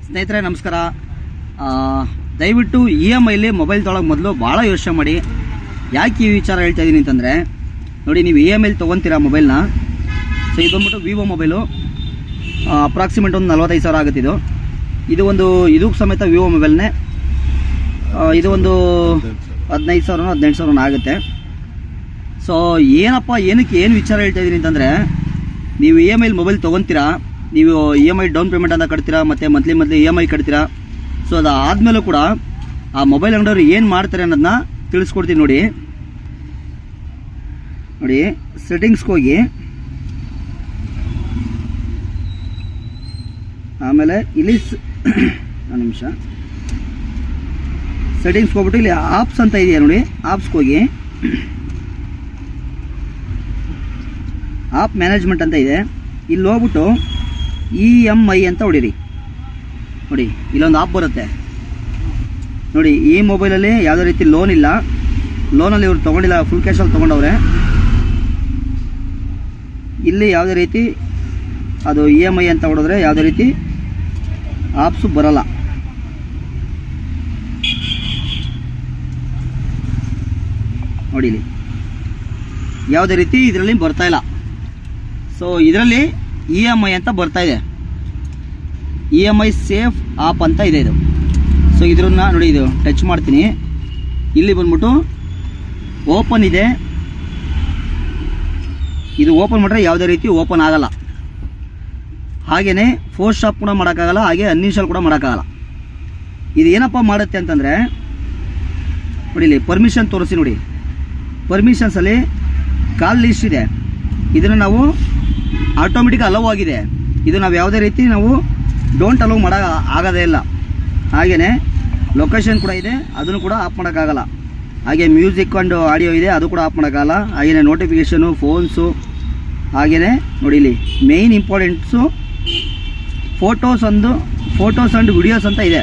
ಸ್ನೇಹಿತರೆ ನಮಸ್ಕಾರ. ದಯವಿಟ್ಟು EMIಲಿ ಮೊಬೈಲ್ ತೊಗೊಳಕ್ಕೆ ಮೊದಲು ಭಾಳ ಯೋಚನೆ ಮಾಡಿ. ಯಾಕೆ ಈ ವಿಚಾರ ಹೇಳ್ತಾ ಇದ್ದೀನಿ ಅಂತಂದರೆ, ನೋಡಿ, ನೀವು EMIಲಿ ತೊಗೊತೀರಾ ಮೊಬೈಲ್ನ. ಸೊ ಇದು ಬಂದ್ಬಿಟ್ಟು ವಿವೋ ಮೊಬೈಲು. ಅಪ್ರಾಕ್ಸಿಮೇಟ್ ಒಂದು 45,000 ಆಗುತ್ತಿದ್ದು. ಇದಕ್ಕೆ ಸಮೇತ ವಿವೋ ಮೊಬೈಲ್ನೇ. ಇದು ಒಂದು 15,000 ಆಗುತ್ತೆ. ಸೊ ಏನು ವಿಚಾರ ಹೇಳ್ತಾ ಇದ್ದೀನಿ ಅಂತಂದರೆ, ನೀವು EMIಲಿ ಮೊಬೈಲ್ ತೊಗೊತೀರಾ, ನೀವು EMI ಡೌನ್ ಪೇಮೆಂಟ್ ಅಂತ ಕಟ್ತೀರಾ, ಮತ್ತು ಮಂತ್ಲಿ EMI ಕಟ್ತೀರಾ. ಸೊ ಅದಾದಮೇಲೂ ಕೂಡ ಆ ಮೊಬೈಲ್ ಅಂಗಡಿಯವರು ಏನು ಮಾಡ್ತಾರೆ ಅನ್ನೋದನ್ನ ತಿಳಿಸ್ಕೊಡ್ತೀನಿ. ನೋಡಿ, ಸೆಟ್ಟಿಂಗ್ಸ್ಗೆ ಹೋಗಿ, ಆಮೇಲೆ ಇಲ್ಲಿ ಒಂದು ನಿಮಿಷ, ಸೆಟ್ಟಿಂಗ್ಸ್ಗೆ ಹೋಗ್ಬಿಟ್ಟು ಇಲ್ಲಿ ಆಪ್ಸ್ ಅಂತ ಇದೆಯಾ ನೋಡಿ, ಆಪ್ಸ್ಗೆ ಹೋಗಿ ಆಪ್ ಮ್ಯಾನೇಜ್ಮೆಂಟ್ ಅಂತ ಇದೆ. ಇಲ್ಲಿ ಹೋಗ್ಬಿಟ್ಟು EMI ಅಂತ ಹೊಡೀರಿ. ನೋಡಿ, ಇಲ್ಲೊಂದು ಆಪ್ ಬರುತ್ತೆ ನೋಡಿ. ಈ ಮೊಬೈಲಲ್ಲಿ ಯಾವುದೇ ರೀತಿ ಲೋನ್ ಇಲ್ಲ, ಲೋನಲ್ಲಿ ಇವ್ರು ತೊಗೊಂಡಿಲ್ಲ, ಫುಲ್ ಕ್ಯಾಶಲ್ಲಿ ತೊಗೊಂಡವ್ರೆ. ಇಲ್ಲಿ ಯಾವುದೇ ರೀತಿ ಅದು EMI ಅಂತ ಹೊಡೆದ್ರೆ ಯಾವುದೇ ರೀತಿ ಆಪ್ಸು ಬರಲ್ಲ. ನೋಡಿ, ಇಲ್ಲಿ ಯಾವುದೇ ರೀತಿ ಇದರಲ್ಲಿ ಬರ್ತಾ ಇಲ್ಲ. ಸೊ ಇದರಲ್ಲಿ EMI ಅಂತ ಬರ್ತಾ ಇದೆ, EMI ಸೇಫ್ ಆಪ್ ಅಂತ ಇದೆ ಇದು. ಸೊ ಇದ್ರನ್ನ ನೋಡಿ, ಇದು ಟಚ್ ಮಾಡ್ತೀನಿ. ಇಲ್ಲಿ ಬಂದ್ಬಿಟ್ಟು ಓಪನ್ ಇದೆ. ಇದು ಓಪನ್ ಮಾಡಿದ್ರೆ ಯಾವುದೇ ರೀತಿ ಓಪನ್ ಆಗಲ್ಲ. ಹಾಗೆಯೇ ಫೋರ್ಸ್ ಸ್ಟಾಪ್ ಕೂಡ ಮಾಡೋಕ್ಕಾಗಲ್ಲ, ಹಾಗೆ ಅನ್ಇನ್ಸ್ಟಾಲ್ ಕೂಡ ಮಾಡೋಕ್ಕಾಗಲ್ಲ. ಇದು ಏನಪ್ಪ ಮಾಡುತ್ತೆ ಅಂತಂದರೆ, ನೋಡಿ, ಇಲ್ಲಿ ಪರ್ಮಿಷನ್ ತೋರಿಸಿ. ನೋಡಿ, ಪರ್ಮಿಷನ್ಸಲ್ಲಿ ಕಾಲ್ ಲಿಸ್ಟ್ ಇದೆ. ಇದನ್ನು ನಾವು ಆಟೋಮೆಟಿಕ್ ಅಲೋ ಆಗಿದೆ. ಇದು ನಾವು ಯಾವುದೇ ರೀತಿ ನಾವು ಡೋಂಟ್ ಅಲೋ ಆಗೋದೇ ಇಲ್ಲ. ಹಾಗೆಯೇ ಲೊಕೇಶನ್ ಕೂಡ ಇದೆ, ಅದನ್ನು ಕೂಡ ಆಫ್ ಮಾಡೋಕ್ಕಾಗಲ್ಲ. ಹಾಗೆ ಮ್ಯೂಸಿಕ್ ಆ್ಯಂಡ್ ಆಡಿಯೋ ಇದೆ, ಅದು ಕೂಡ ಆಫ್ ಮಾಡೋಕ್ಕಾಗಲ್ಲ. ಹಾಗೆಯೇ ನೋಟಿಫಿಕೇಷನು, ಫೋನ್ಸು, ಹಾಗೆಯೇ ನೋಡಿ ಇಲ್ಲಿ main importance photos and videos ಅಂತ ಇದೆ.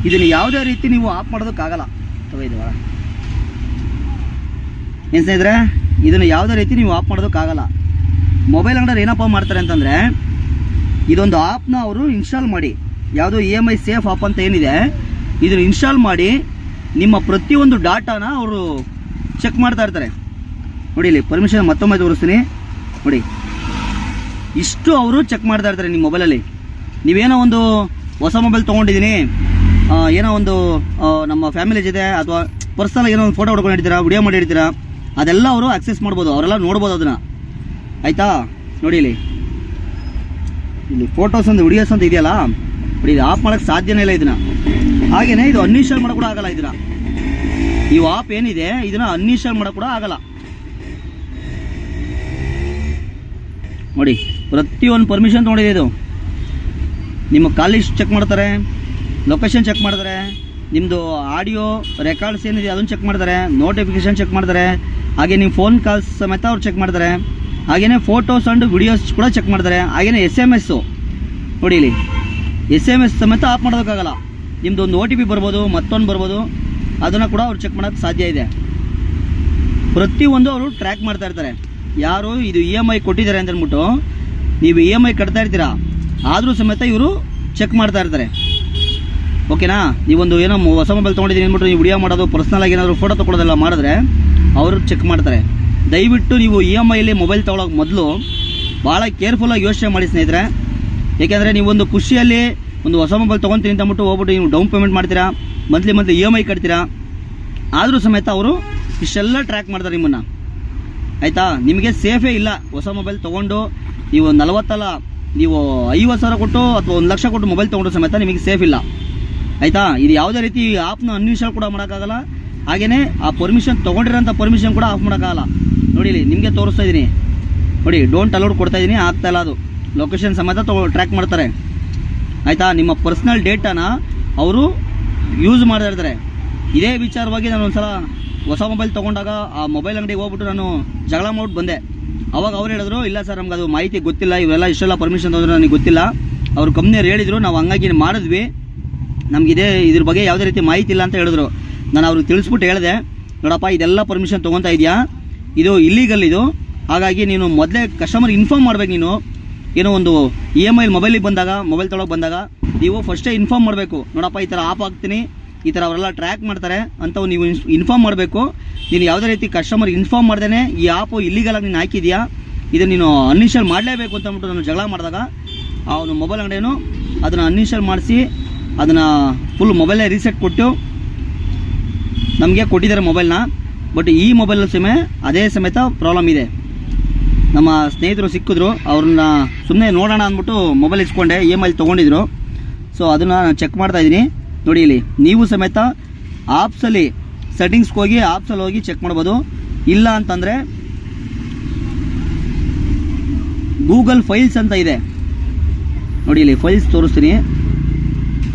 ಇದನ್ನು ಯಾವುದೇ ರೀತಿ ನೀವು ಆಫ್ ಮಾಡೋದಕ್ಕಾಗಲ್ಲ. ಇದು ಏನು ಸ್ನೇಹಿತರೆ, ಇದನ್ನು ಯಾವುದೇ ರೀತಿ ನೀವು ಆಫ್ ಮಾಡೋದಕ್ಕಾಗಲ್ಲ. ಮೊಬೈಲ್ ಅಂಗಡಿಯವ್ರು ಏನಪ್ಪ ಮಾಡ್ತಾರೆ ಅಂತಂದರೆ, ಇದೊಂದು ಆ್ಯಪ್ನ ಅವರು ಇನ್ಸ್ಟಾಲ್ ಮಾಡಿ, ಯಾವುದೋ EMI ಸೇಫ್ ಆಪ್ ಅಂತ ಏನಿದೆ, ಇದನ್ನು ಇನ್ಸ್ಟಾಲ್ ಮಾಡಿ ನಿಮ್ಮ ಪ್ರತಿಯೊಂದು ಡಾಟಾನ ಅವರು ಚೆಕ್ ಮಾಡ್ತಾ ಇರ್ತಾರೆ. ನೋಡಿ, ಇಲ್ಲಿ ಪರ್ಮಿಷನ್ ಮತ್ತೊಮ್ಮೆ ತೋರಿಸ್ತೀನಿ. ನೋಡಿ, ಇಷ್ಟು ಅವರು ಚೆಕ್ ಮಾಡ್ತಾ ಇರ್ತಾರೆ ನಿಮ್ಮ ಮೊಬೈಲಲ್ಲಿ. ನೀವೇನೋ ಒಂದು ಹೊಸ ಮೊಬೈಲ್ ತೊಗೊಂಡಿದ್ದೀನಿ, ಏನೋ ಒಂದು ನಮ್ಮ ಫ್ಯಾಮಿಲಿ ಜೊತೆ ಅಥವಾ ಪರ್ಸನಲ್ ಏನೋ ಒಂದು ಫೋಟೋ ಹೊಡ್ಕೊಂಡಿರ್ತೀರಾ, ವಿಡಿಯೋ ಮಾಡಿರ್ತೀರಾ, ಅದೆಲ್ಲ ಅವರು ಆಕ್ಸೆಸ್ ಮಾಡ್ಬೋದು, ಅವರೆಲ್ಲ ನೋಡ್ಬೋದು ಅದನ್ನು. ಆಯಿತಾ? ನೋಡಿ, ಇಲ್ಲಿ ಫೋಟೋಸ್ ಒಂದು ವಿಡಿಯೋಸ್ ಅಂತ ಇದೆಯಲ್ಲ, ನೋಡಿ, ಇದು ಆಫ್ ಮಾಡೋಕ್ಕೆ ಸಾಧ್ಯನೇ ಇಲ್ಲ ಇದನ್ನು. ಹಾಗೆಯೇ ಇದು ಅನ್ಇನ್ಸ್ಟಾಲ್ ಮಾಡೋಕೆ ಕೂಡ ಆಗಲ್ಲ. ಇದನ್ನು, ಈ ಆಪ್ ಏನಿದೆ ಇದನ್ನು ಅನ್ಇನ್ಸ್ಟಾಲ್ ಮಾಡೋಕೆ ಕೂಡ ಆಗಲ್ಲ. ನೋಡಿ, ಪ್ರತಿಯೊಂದು ಪರ್ಮಿಷನ್ ತೊಗೊಂಡಿದೆ ಇದು. ನಿಮ್ಮ ಕಾಲ್ ಲಿಸ್ಟ್ ಚೆಕ್ ಮಾಡ್ತಾರೆ, ಲೊಕೇಶನ್ ಚೆಕ್ ಮಾಡ್ತಾರೆ, ನಿಮ್ಮದು ಆಡಿಯೋ ರೆಕಾರ್ಡ್ಸ್ ಏನಿದೆ ಅದನ್ನು ಚೆಕ್ ಮಾಡ್ತಾರೆ, ನೋಟಿಫಿಕೇಷನ್ ಚೆಕ್ ಮಾಡ್ತಾರೆ, ಹಾಗೆ ನಿಮ್ಮ ಫೋನ್ ಕಾಲ್ಸ್ ಸಮೇತ ಅವ್ರು ಚೆಕ್ ಮಾಡ್ತಾರೆ. ಹಾಗೆಯೇ ಫೋಟೋಸ್ ಆ್ಯಂಡ್ ವಿಡಿಯೋಸ್ ಕೂಡ ಚೆಕ್ ಮಾಡ್ತಾರೆ. ಹಾಗೆಯೇ SMS, ನೋಡಿ, ಇಲ್ಲಿ SMS ಸಮೇತ ಆಫ್ ಮಾಡೋದಕ್ಕಾಗಲ್ಲ. ನಿಮ್ಮದು ಒಂದು OTP ಬರ್ಬೋದು, ಮತ್ತೊಂದು ಬರ್ಬೋದು, ಅದನ್ನು ಕೂಡ ಅವ್ರು ಚೆಕ್ ಮಾಡೋಕ್ಕೆ ಸಾಧ್ಯ ಇದೆ. ಪ್ರತಿಯೊಂದು ಅವರು ಟ್ರ್ಯಾಕ್ ಮಾಡ್ತಾ ಇರ್ತಾರೆ. ಯಾರು ಇದು EMI ಕೊಟ್ಟಿದ್ದಾರೆ ಅಂತ ಅಂದ್ಬಿಟ್ಟು ನೀವು EMI ಕಟ್ತಾ ಇರ್ತೀರಾ, ಆದರೂ ಸಮೇತ ಇವರು ಚೆಕ್ ಮಾಡ್ತಾ ಇರ್ತಾರೆ. ಓಕೆನಾ? ನೀವೊಂದು ಏನೋ ಹೊಸ ಮೊಬೈಲ್ ತೊಗೊಂಡಿದ್ದೀನಿ ಅಂದ್ಬಿಟ್ಟು ನೀವು ವಿಡಿಯೋ ಮಾಡೋದು, ಪರ್ಸ್ನಲಾಗಿ ಏನಾದರೂ ಫೋಟೋ ತೊಗೊಳೋದೆಲ್ಲ ಮಾಡಿದ್ರೆ ಅವರು ಚೆಕ್ ಮಾಡ್ತಾರೆ. ದಯವಿಟ್ಟು ನೀವು EMIಲಿ ಮೊಬೈಲ್ ತೊಗೊಳೋಕೆ ಮೊದಲು ಭಾಳ ಕೇರ್ಫುಲ್ಲಾಗಿ ಯೋಚನೆ ಮಾಡಿ ಸ್ನೇಹಿತರೆ. ಏಕೆಂದರೆ ನೀವೊಂದು ಖುಷಿಯಲ್ಲಿ ಒಂದು ಹೊಸ ಮೊಬೈಲ್ ತೊಗೊತೀನಿ ಅಂತ ಅಂದ್ಬಿಟ್ಟು ಹೋಗ್ಬಿಟ್ಟು ನೀವು ಡೌನ್ ಪೇಮೆಂಟ್ ಮಾಡ್ತೀರಾ, ಮಂತ್ಲಿ EMI ಕಟ್ತೀರಾ, ಆದರೂ ಸಮೇತ ಅವರು ಇಷ್ಟೆಲ್ಲ ಟ್ರ್ಯಾಕ್ ಮಾಡ್ತಾರೆ ನಿಮ್ಮನ್ನು. ಆಯಿತಾ? ನಿಮಗೆ ಸೇಫೇ ಇಲ್ಲ. ಹೊಸ ಮೊಬೈಲ್ ತೊಗೊಂಡು ನೀವು 40 ನೀವು 50,000 ಕೊಟ್ಟು ಅಥವಾ 1 ಲಕ್ಷ ಕೊಟ್ಟು ಮೊಬೈಲ್ ತೊಗೊಂಡು ಸಮೇತ ನಿಮಗೆ ಸೇಫ್ ಇಲ್ಲ. ಆಯಿತಾ? ಇದು ಯಾವುದೇ ರೀತಿ ಆ್ಯಪ್ನ ಅನ್ಇನ್ಸ್ಟಾಲ್ ಕೂಡ ಮಾಡೋಕ್ಕಾಗಲ್ಲ. ಹಾಗೆಯೇ ಆ ಪರ್ಮಿಷನ್ ತೊಗೊಂಡಿರೋಂಥ ಪರ್ಮಿಷನ್ ಕೂಡ ಆಫ್ ಮಾಡೋಕ್ಕಾಗಲ್ಲ. ನೋಡಿ, ಇಲ್ಲಿ ನಿಮಗೆ ತೋರಿಸ್ತಾ ಇದ್ದೀನಿ. ನೋಡಿ, ಡೋಂಟ್ ಅಲೌಡ್ ಕೊಡ್ತಾ ಇದ್ದೀನಿ, ಆಗ್ತಾಯಿಲ್ಲ. ಅದು ಲೊಕೇಶನ್ ಸಮೇತ ಟ್ರ್ಯಾಕ್ ಮಾಡ್ತಾರೆ. ಆಯಿತಾ? ನಿಮ್ಮ ಪರ್ಸ್ನಲ್ ಡೇಟಾನ ಅವರು ಯೂಸ್ ಮಾಡ್ತಾ ಇರ್ತಾರೆ. ಇದೇ ವಿಚಾರವಾಗಿ ನಾನು ಒಂದು ಸಲ ಹೊಸ ಮೊಬೈಲ್ ತೊಗೊಂಡಾಗ ಆ ಮೊಬೈಲ್ ಅಂಗಡಿಗೆ ಹೋಗ್ಬಿಟ್ಟು ನಾನು ಜಗಳ ಮಾಡ್ಬಿಟ್ಟು ಬಂದೆ. ಅವಾಗ ಅವ್ರು ಹೇಳಿದ್ರು, ಇಲ್ಲ ಸರ್, ನಮ್ಗೆ ಅದು ಮಾಹಿತಿ ಗೊತ್ತಿಲ್ಲ, ಇವೆಲ್ಲ ಇಷ್ಟೆಲ್ಲ ಪರ್ಮಿಷನ್ ತೊಗೊಂಡ್ರೆ ನನಗೆ ಗೊತ್ತಿಲ್ಲ. ಅವ್ರ ಕಂಪ್ನಿಯವ್ರು ಹೇಳಿದರು, ನಾವು ಹಂಗಾಗಿ ಮಾಡಿದ್ವಿ, ನಮಗಿದೆ ಇದ್ರ ಬಗ್ಗೆ ಯಾವುದೇ ರೀತಿ ಮಾಹಿತಿ ಇಲ್ಲ ಅಂತ ಹೇಳಿದ್ರು. ನಾನು ಅವ್ರಿಗೆ ತಿಳಿಸ್ಬಿಟ್ಟು ಹೇಳಿದೆ, ನೋಡಪ್ಪ, ಇದೆಲ್ಲ ಪರ್ಮಿಷನ್ ತೊಗೊತಾ ಇದೆಯಾ, ಇದು ಇಲ್ಲೀಗಲ್ ಇದು. ಹಾಗಾಗಿ ನೀನು ಮೊದಲೇ ಕಸ್ಟಮರ್ ಇನ್ಫಾರ್ಮ್ ಮಾಡಬೇಕು. ನೀನು ಏನೋ ಒಂದು EMI ಮೊಬೈಲಿಗೆ ಬಂದಾಗ, ಮೊಬೈಲ್ ತೊಗೊಳಕ್ಕೆ ಬಂದಾಗ ನೀವು ಫಸ್ಟೇ ಇನ್ಫಾರ್ಮ್ ಮಾಡಬೇಕು, ನೋಡಪ್ಪ ಈ ಥರ ಆಪ್ ಆಗ್ತೀನಿ, ಈ ಥರ ಅವರೆಲ್ಲ ಟ್ರ್ಯಾಕ್ ಮಾಡ್ತಾರೆ ಅಂತ ನೀವು ಇನ್ಫಾರ್ಮ್ ಮಾಡಬೇಕು. ನೀನು ಯಾವುದೇ ರೀತಿ ಕಸ್ಟಮರ್ ಇನ್ಫಾರ್ಮ್ ಮಾಡ್ದೇ ಈ ಆ್ಯಪು ಇಲ್ಲಿಗಲಾಗಿ ನೀನು ಹಾಕಿದ್ಯಾ, ಇದು ನೀನು ಅನ್ಇನ್ಸ್ಟಾಲ್ ಮಾಡಲೇಬೇಕು ಅಂತ ಅಂದ್ಬಿಟ್ಟು ನಾನು ಜಗಳ ಮಾಡಿದಾಗ ಅವನು ಮೊಬೈಲ್ ಅಂಗಡಿಯೇನು ಅದನ್ನು ಅನ್ಇನ್ಸ್ಟಾಲ್ ಮಾಡಿಸಿ ಅದನ್ನು ಫುಲ್ ಮೊಬೈಲೇ ರೀಸೆಟ್ ಕೊಟ್ಟು ನಮಗೆ ಕೊಟ್ಟಿದ್ದಾರೆ ಮೊಬೈಲ್ನ. ಬಟ್ ಈ ಮೊಬೈಲ್ ಅದೇ ಸಮೇತ ಪ್ರಾಬ್ಲಮ್ ಇದೆ. ನಮ್ಮ ಸ್ನೇಹಿತರು ಸಿಕ್ಕಿದ್ರು, ಅವ್ರನ್ನ ಸುಮ್ಮನೆ ನೋಡೋಣ ಅಂದ್ಬಿಟ್ಟು ಮೊಬೈಲ್ ಇಸ್ಕೊಂಡೆ, EMI ತೊಗೊಂಡಿದ್ರು. ಸೊ ಅದನ್ನು ನಾನು ಚೆಕ್ ಮಾಡ್ತಾಯಿದ್ದೀನಿ. ನೋಡಿ ಇಲ್ಲಿ ನೀವು ಸಮೇತ ಆಪ್ಸಲ್ಲಿ ಸೆಟ್ಟಿಂಗ್ಸ್ಗೆ ಹೋಗಿ ಆಪ್ಸಲ್ಲಿ ಹೋಗಿ ಚೆಕ್ ಮಾಡ್ಬೋದು. ಇಲ್ಲ ಅಂತಂದರೆ ಗೂಗಲ್ ಫೈಲ್ಸ್ ಅಂತ ಇದೆ, ನೋಡಿ ಇಲ್ಲಿ ಫೈಲ್ಸ್ ತೋರಿಸ್ತೀನಿ.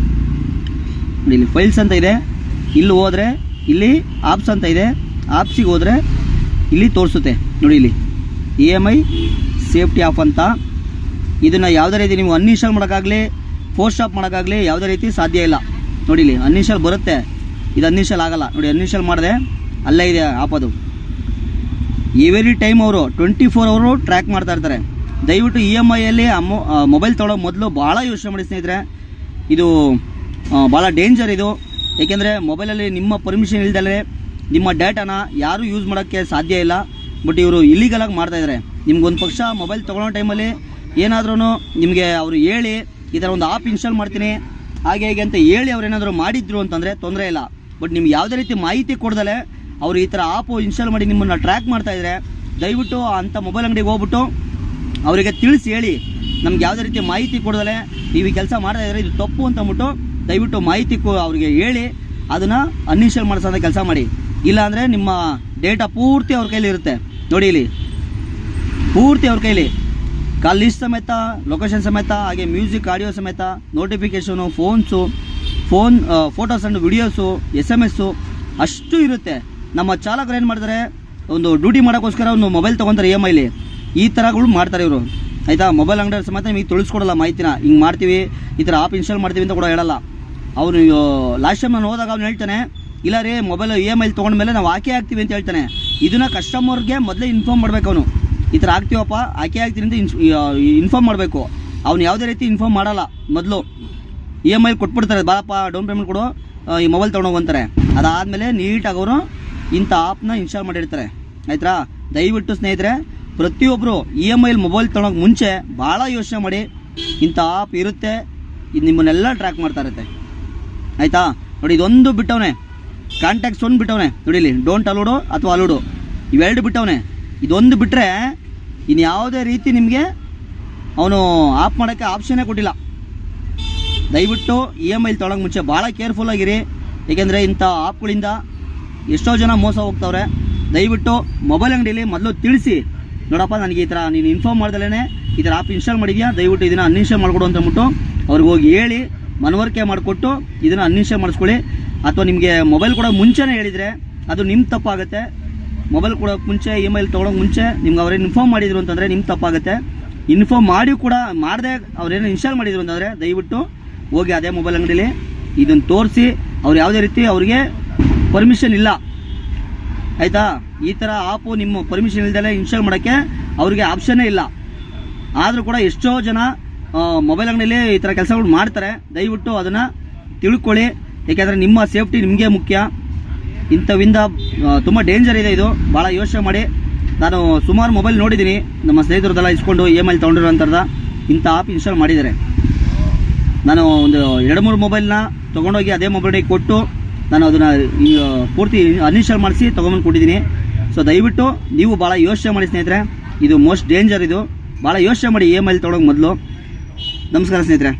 ನೋಡಿ ಇಲ್ಲಿ ಫೈಲ್ಸ್ ಅಂತ ಇದೆ, ಇಲ್ಲಿ ಹೋದರೆ ಇಲ್ಲಿ ಆಪ್ಸ್ ಅಂತ ಇದೆ, ಆಪ್ಸಿಗೆ ಹೋದರೆ ಇಲ್ಲಿ ತೋರಿಸುತ್ತೆ. ನೋಡಿ ಇಲ್ಲಿ EMI ಸೇಫ್ಟಿ ಆಫ್ ಅಂತ. ಇದನ್ನು ಯಾವುದೇ ರೀತಿ ನೀವು ಅನ್ಇನ್ಸ್ಟಾಲ್ ಮಾಡೋಕ್ಕಾಗಲಿ ಫೋರ್ಸ್ ಸ್ಟಾಪ್ ಮಾಡೋಕ್ಕಾಗಲಿ ಯಾವುದೇ ರೀತಿ ಸಾಧ್ಯ ಇಲ್ಲ. ನೋಡಿ ಇಲ್ಲಿ ಅನ್ಇನ್ಸ್ಟಾಲ್ ಬರುತ್ತೆ, ಇದು ಅನ್ಇನ್ಸ್ಟಾಲ್ ಆಗಲ್ಲ. ನೋಡಿ ಅನ್ಇನ್ಸ್ಟಾಲ್ ಮಾಡಿದೆ, ಅಲ್ಲೇ ಇದೆ ಆಪ್. ಅದು ಎವ್ರಿ ಟೈಮ್ ಅವರು 24 ಅವರು ಟ್ರ್ಯಾಕ್ ಮಾಡ್ತಾ ಇರ್ತಾರೆ. ದಯವಿಟ್ಟು EMIಯಲ್ಲಿ ಮೊಬೈಲ್ ತೊಗೊಳ್ಳೋ ಮೊದಲು ಭಾಳ ಯೋಚನೆ ಮಾಡಿ ಸ್ನೇಹಿತರೆ. ಇದು ಭಾಳ ಡೇಂಜರ್ ಇದು. ಏಕೆಂದರೆ ಮೊಬೈಲಲ್ಲಿ ನಿಮ್ಮ ಪರ್ಮಿಷನ್ ಇಲ್ದಲೇ ನಿಮ್ಮ ಡೇಟಾನ ಯಾರೂ ಯೂಸ್ ಮಾಡೋಕ್ಕೆ ಸಾಧ್ಯ ಇಲ್ಲ. ಬಟ್ ಇವರು ಇಲ್ಲಿಗಲಾಗಿ ಮಾಡ್ತಾಯಿದ್ದಾರೆ. ನಿಮ್ಗೊಂದು ಪಕ್ಷ ಮೊಬೈಲ್ ತೊಗೊಳ್ಳೋ ಟೈಮಲ್ಲಿ ಏನಾದ್ರೂ ನಿಮಗೆ ಅವರು ಹೇಳಿ ಈ ಥರ ಒಂದು ಆಪ್ ಇನ್ಸ್ಟಾಲ್ ಮಾಡ್ತೀನಿ ಹಾಗೆ ಹೇಗೆ ಅಂತ ಹೇಳಿ ಅವ್ರು ಏನಾದರೂ ಮಾಡಿದ್ರು ಅಂತಂದರೆ ತೊಂದರೆ ಇಲ್ಲ. ಬಟ್ ನಿಮ್ಗೆ ಯಾವುದೇ ರೀತಿ ಮಾಹಿತಿ ಕೊಡ್ದಲೆ ಅವರು ಈ ಥರ ಆಪು ಇನ್ಸ್ಟಾಲ್ ಮಾಡಿ ನಿಮ್ಮನ್ನು ಟ್ರ್ಯಾಕ್ ಮಾಡ್ತಾಯಿದ್ರೆ ದಯವಿಟ್ಟು ಅಂಥ ಮೊಬೈಲ್ ಅಂಗಡಿಗೆ ಹೋಗ್ಬಿಟ್ಟು ಅವರಿಗೆ ತಿಳಿಸಿ ಹೇಳಿ, ನಮ್ಗೆ ಯಾವುದೇ ರೀತಿ ಮಾಹಿತಿ ಕೊಡ್ದಲೆ ನೀವು ಈ ಕೆಲಸ ಮಾಡ್ತಾಯಿದ್ರೆ ಇದು ತಪ್ಪು ಅಂತ ಅಂದ್ಬಿಟ್ಟು ದಯವಿಟ್ಟು ಮಾಹಿತಿ ಅವರಿಗೆ ಹೇಳಿ ಅದನ್ನು ಅನ್ಇನ್ಸ್ಟಾಲ್ ಮಾಡಿಸೋಂಥ ಕೆಲಸ ಮಾಡಿ. ಇಲ್ಲಾಂದರೆ ನಿಮ್ಮ ಡೇಟಾ ಪೂರ್ತಿ ಅವ್ರ ಕೈಲಿ ಇರುತ್ತೆ. ನೋಡಿ ಇಲ್ಲಿ ಪೂರ್ತಿ ಅವ್ರ ಕೈಲಿ ಕಾಲ್ ಲಿಸ್ಟ್ ಸಮೇತ, ಲೊಕೇಶನ್ ಸಮೇತ, ಹಾಗೆ ಮ್ಯೂಸಿಕ್ ಆಡಿಯೋ ಸಮೇತ, notification, photos and videos, SMS ಅಷ್ಟು ಇರುತ್ತೆ. ನಮ್ಮ ಚಾಲಕರು ಏನು ಮಾಡ್ತಾರೆ, ಒಂದು ಡ್ಯೂಟಿ ಮಾಡೋಕ್ಕೋಸ್ಕರ ಒಂದು ಮೊಬೈಲ್ ತೊಗೊತಾರೆ EMIಲಿ. ಈ ಥರಗಳು ಮಾಡ್ತಾರೆ ಇವರು, ಆಯಿತಾ. ಮೊಬೈಲ್ ಅಂಗಡಿ ಸಮೇತ ನಿಮಗೆ ತಿಳಿಸ್ಕೊಡಲ್ಲ ಮಾಹಿತಿನ, ಹಿಂಗೆ ಮಾಡ್ತೀವಿ ಈ ಥರ ಆಪ್ ಇನ್ಸ್ಟಾಲ್ ಮಾಡ್ತೀವಿ ಅಂತ ಕೂಡ ಹೇಳಲ್ಲ. ಅವನು ಲಾಸ್ಟ್ ಟೈಮ್ ನಾನು ಹೋದಾಗ ಅವ್ನು ಹೇಳ್ತಾನೆ, ಇಲ್ಲ ರೀ ಮೊಬೈಲ್ EMI ತೊಗೊಂಡ್ಮೇಲೆ ನಾವು ಹಾಕೇ ಆಗ್ತೀವಿ ಅಂತ ಹೇಳ್ತಾನೆ. ಇದನ್ನು ಕಸ್ಟಮರ್ಗೆ ಮೊದಲೇ ಇನ್ಫಾರ್ಮ್ ಮಾಡಬೇಕು. ಅವನು ಈ ಥರ ಆಗ್ತೀವಪ್ಪ ಹಾಕೇ ಆಗ್ತೀನಿ ಅಂತ ಇನ್ಫಾರ್ಮ್ ಮಾಡಬೇಕು. ಅವ್ನು ಯಾವುದೇ ರೀತಿ ಇನ್ಫಾರ್ಮ್ ಮಾಡಲ್ಲ. ಮೊದಲು EMI ಕೊಟ್ಬಿಡ್ತಾರೆ, ಬಾರಪ್ಪ ಡೌನ್ ಪೇಮೆಂಟ್ ಕೊಡು ಈ ಮೊಬೈಲ್ ತೊಗೊಂಡೋಗಂತಾರೆ. ಅದಾದಮೇಲೆ ನೀಟಾಗಿ ಅವರು ಇಂಥ ಆಪ್ನ ಇನ್ಸ್ಟಾಲ್ ಮಾಡಿರ್ತಾರೆ, ಆಯ್ತಾ. ದಯವಿಟ್ಟು ಸ್ನೇಹಿತರೆ ಪ್ರತಿಯೊಬ್ಬರು EMI ಮೊಬೈಲ್ ತೊಗೊಳೋಕೆ ಮುಂಚೆ ಭಾಳ ಯೋಚನೆ ಮಾಡಿ. ಇಂಥ ಆಪ್ ಇರುತ್ತೆ, ಇದು ನಿಮ್ಮನ್ನೆಲ್ಲ ಟ್ರ್ಯಾಕ್ ಮಾಡ್ತಾ ಇರುತ್ತೆ, ಆಯಿತಾ. ನೋಡಿ ಇದೊಂದು ಬಿಟ್ಟವನೆ, ಕಾಂಟ್ಯಾಕ್ಟ್ಸ್ ಒಂದು ಬಿಟ್ಟವನೆ. ನೋಡಿ ಇಲ್ಲಿ ಡೋಂಟ್ ಅಲೋಡು ಅಥವಾ ಅಲೋಡು ಇವೆರಡು ಬಿಟ್ಟವನೆ. ಇದೊಂದು ಬಿಟ್ಟರೆ ಇನ್ನು ಯಾವುದೇ ರೀತಿ ನಿಮಗೆ ಅವನು ಆಫ್ ಮಾಡೋಕ್ಕೆ ಆಪ್ಷನ್ನೇ ಕೊಟ್ಟಿಲ್ಲ. ದಯವಿಟ್ಟು EMI ತೊಗೊಳಕ್ಕೆ ಮುಂಚೆ ಭಾಳ ಕೇರ್ಫುಲ್ಲಾಗಿರಿ. ಏಕೆಂದರೆ ಇಂಥ ಆಪ್ಗಳಿಂದ ಎಷ್ಟೋ ಜನ ಮೋಸ ಹೋಗ್ತವ್ರೆ. ದಯವಿಟ್ಟು ಮೊಬೈಲ್ ಅಂಗಡಿಯಲ್ಲಿ ಮೊದಲು ತಿಳಿಸಿ, ನೋಡಪ್ಪ ನನಗೆ ಈ ಥರ ನೀನು ಇನ್ಫಾರ್ಮ್ ಮಾಡ್ದಲೇ ಈ ಥರ ಆಪ್ ಇನ್ಸ್ಟಾಲ್ ಮಾಡಿದ್ಯಾ, ದಯವಿಟ್ಟು ಇದನ್ನು ಅನ್ಇನ್ಸ್ಟಾಲ್ ಮಾಡಿಕೊಡು ಅಂತ ಅಂದ್ಬಿಟ್ಟು ಅವ್ರಿಗೆ ಹೋಗಿ ಹೇಳಿ ಮನವರಿಕೆ ಮಾಡಿಕೊಟ್ಟು ಇದನ್ನು ಅನ್ಇನ್ಸ್ಟಾಲ್ ಮಾಡಿಸ್ಕೊಳ್ಳಿ. ಅಥವಾ ನಿಮಗೆ ಮೊಬೈಲ್ ಕೊಡೋಕೆ ಮುಂಚೆನೇ ಹೇಳಿದರೆ ಅದು ನಿಮ್ಮ ತಪ್ಪಾಗುತ್ತೆ. ಮೊಬೈಲ್ ಕೊಡೋಕೆ ಮುಂಚೆ EMI ತೊಗೊಳೋಕೆ ಮುಂಚೆ ನಿಮ್ಗೆ ಅವ್ರೇನು ಇನ್ಫಾರ್ಮ್ ಮಾಡಿದ್ರು ಅಂತಂದರೆ ನಿಮ್ಮ ತಪ್ಪಾಗುತ್ತೆ. ಇನ್ಫಾರ್ಮ್ ಮಾಡಿ ಕೂಡ ಮಾಡದೆ ಅವ್ರೇನು ಇನ್ಸ್ಟಾಲ್ ಮಾಡಿದ್ರು ಅಂತಂದರೆ ದಯವಿಟ್ಟು ಹೋಗಿ ಅದೇ ಮೊಬೈಲ್ ಅಂಗಡಿಲಿ ಇದನ್ನು ತೋರಿಸಿ. ಅವ್ರು ಯಾವುದೇ ರೀತಿ ಅವ್ರಿಗೆ ಪರ್ಮಿಷನ್ ಇಲ್ಲ, ಆಯಿತಾ. ಈ ಥರ ಆಪು ನಿಮ್ಮ ಪರ್ಮಿಷನ್ ಇಲ್ದಲೇ ಇನ್ಸ್ಟಾಲ್ ಮಾಡೋಕ್ಕೆ ಅವ್ರಿಗೆ ಆಪ್ಷನ್ನೇ ಇಲ್ಲ. ಆದರೂ ಕೂಡ ಎಷ್ಟೋ ಜನ ಮೊಬೈಲ್ ಅಂಗಡಿಯಲ್ಲಿ ಈ ಥರ ಕೆಲಸಗಳು ಮಾಡ್ತಾರೆ. ದಯವಿಟ್ಟು ಅದನ್ನು ತಿಳ್ಕೊಳ್ಳಿ, ಏಕೆಂದರೆ ನಿಮ್ಮ ಸೇಫ್ಟಿ ನಿಮಗೆ ಮುಖ್ಯ. ಇಂಥವಿಂದ ತುಂಬ ಡೇಂಜರ್ ಇದೆ ಇದು, ಭಾಳ ಯೋಚನೆ ಮಾಡಿ. ನಾನು ಸುಮಾರು ಮೊಬೈಲ್ ನೋಡಿದ್ದೀನಿ, ನಮ್ಮ ಸ್ನೇಹಿತರದೆಲ್ಲ ಇಸ್ಕೊಂಡು EMI ತೊಗೊಂಡಿರೋಂಥದ್ದು ಇಂಥ ಆಪ್ ಇನ್ಸ್ಟಾಲ್ ಮಾಡಿದ್ದಾರೆ. ನಾನು ಒಂದು 2-3 ಮೊಬೈಲ್ನ ತೊಗೊಂಡೋಗಿ ಅದೇ ಮೊಬೈಲಿಗೆ ಕೊಟ್ಟು ನಾನು ಅದನ್ನು ಪೂರ್ತಿ ಅನ್ಇನ್ಸ್ಟಾಲ್ ಮಾಡಿಸಿ ತೊಗೊಂಬಂದು ಕೊಟ್ಟಿದ್ದೀನಿ. ಸೊ ದಯವಿಟ್ಟು ನೀವು ಭಾಳ ಯೋಚನೆ ಮಾಡಿ ಸ್ನೇಹಿತರೆ, ಇದು ಮೋಸ್ಟ್ ಡೇಂಜರ್. ಇದು ಭಾಳ ಯೋಚನೆ ಮಾಡಿ EMI ತೊಗೊಳೋಕೆ ಮೊದಲು. ನಮಸ್ಕಾರ ಸ್ನೇಹಿತರೆ.